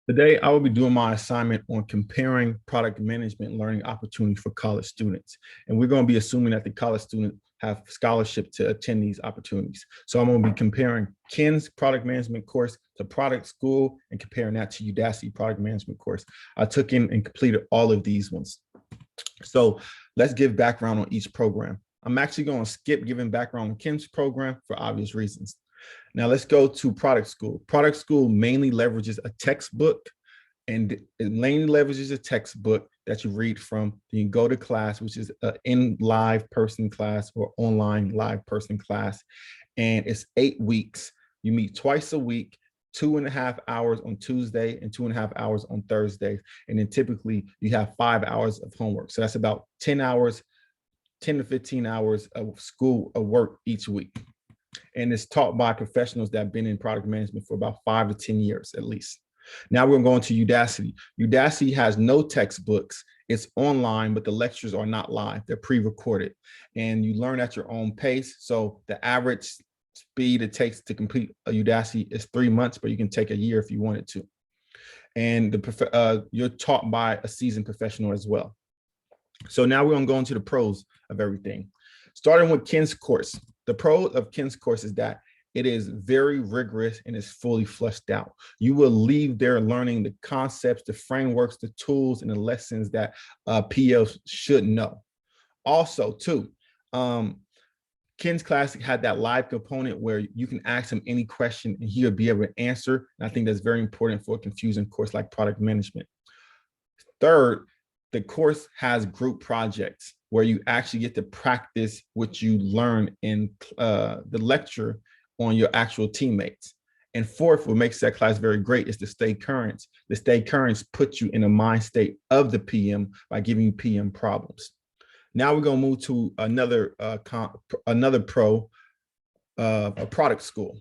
Today, I will be doing my assignment on comparing product management learning opportunities for college students. And we're going to be assuming that the college students have scholarship to attend these opportunities. So I'm going to be comparing Ken's product management course to product school and comparing that to Udacity product management course. I took in and completed all of these ones. So let's give background on each program. I'm actually going to skip giving background on Ken's program for obvious reasons. Now let's go to product school. Product school mainly leverages a textbook, and it mainly leverages a textbook that you read from. You can go to class, which is an in live person class or online live person class. And it's 8 weeks. You meet twice a week, 2.5 hours on Tuesday and 2.5 hours on Thursday. And then typically you have 5 hours of homework. So that's about 10 hours, 10 to 15 hours of school of work each week. And it's taught by professionals that have been in product management for about 5 to 10 years at least. Now we're going to Udacity. Udacity has no textbooks. It's online, but the lectures are not live. They're pre-recorded. And you learn at your own pace. So the average speed it takes to complete a Udacity is 3 months, but you can take a year if you wanted to. And you're taught by a seasoned professional as well. So now we're going to go into the pros of everything. Starting with Ken's course. The pro of Ken's course is that it is very rigorous and is fully fleshed out. You will leave there learning the concepts, the frameworks, the tools, and the lessons that PLs should know. Also, too, Ken's Classic had that live component where you can ask him any question and he'll be able to answer. And I think that's very important for a confusing course like product management. Third, the course has group projects where you actually get to practice what you learn in the lecture on your actual teammates. And fourth, what makes that class very great is the stay current. The stay currents put you in a mind state of the PM by giving you PM problems. Now we're going to move to another pro, a product school.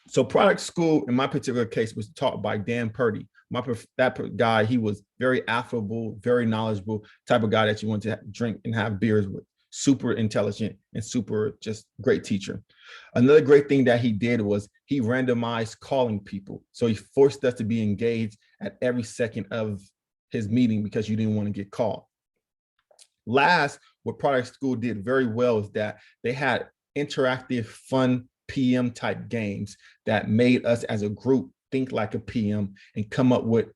So product school, in my particular case, was taught by Dan Purdy. That guy, he was very affable, very knowledgeable, type of guy that you want to drink and have beers with. Super intelligent and super just great teacher. Another great thing that he did was he randomized calling people. So he forced us to be engaged at every second of his meeting because you didn't want to get called. Last, what product school did very well is that they had interactive, fun PM type games that made us as a group think like a PM and come up with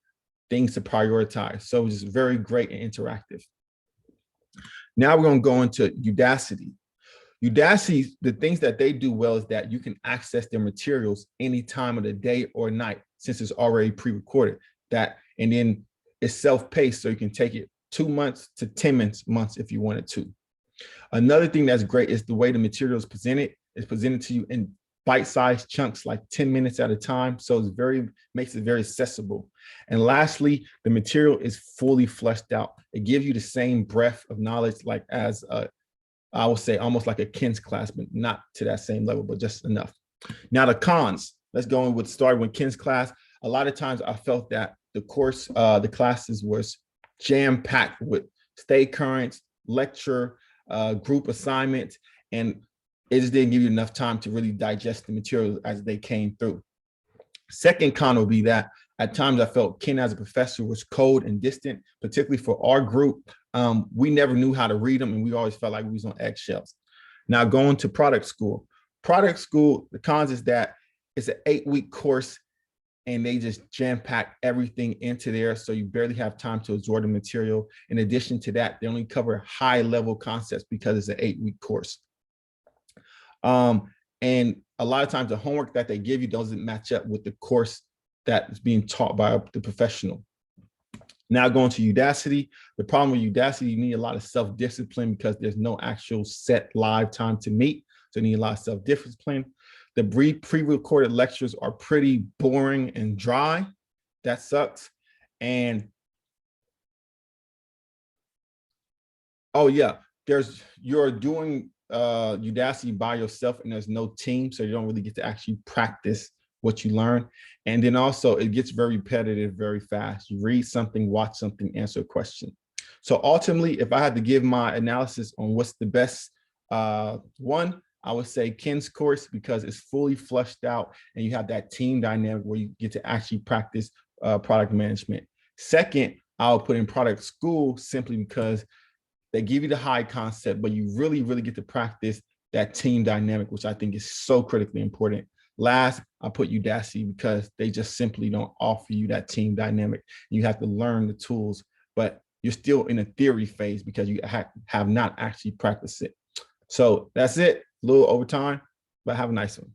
things to prioritize. So it's very great and interactive. Now we're going to go into Udacity. Udacity, the things that they do well is that you can access their materials any time of the day or night since it's already pre-recorded. And then it's self-paced, so you can take it 2 months to 10 months if you wanted to. Another thing that's great is the way the material is presented. It's presented to you in bite-sized chunks, like 10 minutes at a time. So it's makes it very accessible. And lastly, the material is fully fleshed out. It gives you the same breadth of knowledge like as I would say almost like a Ken's class, but not to that same level, but just enough. Now the cons, let's go in with starting with Ken's class. A lot of times I felt that the course, the classes was jam-packed with stay current, lecture, group assignments, and it just didn't give you enough time to really digest the materials as they came through. Second con would be that at times I felt Ken as a professor was cold and distant, particularly for our group. We never knew how to read them and we always felt like we was on eggshells. Now going to product school. Product school, the cons is that it's an 8-week course and they just jam-pack everything into there. So you barely have time to absorb the material. In addition to that, they only cover high-level concepts because it's an 8-week course. And a lot of times the homework that they give you doesn't match up with the course that is being taught by the professional. Now going to Udacity, the problem with Udacity, you need a lot of self-discipline because there's no actual set live time to meet. So you need a lot of self-discipline. The pre-recorded lectures are pretty boring and dry. That sucks. And oh yeah, you're doing Udacity by yourself and there's no team, so you don't really get to actually practice what you learn. And then also it gets very repetitive very fast. You read something, watch something, answer a question. So ultimately, if I had to give my analysis on what's the best one, I would say Ken's course because it's fully fleshed out and you have that team dynamic where you get to actually practice product management. Second, I'll put in product school simply because they give you the high concept, but you really, really get to practice that team dynamic, which I think is so critically important. Last, I put Udacity because they just simply don't offer you that team dynamic. You have to learn the tools, but you're still in a theory phase because you have not actually practiced it. So that's it. A little overtime, but have a nice one.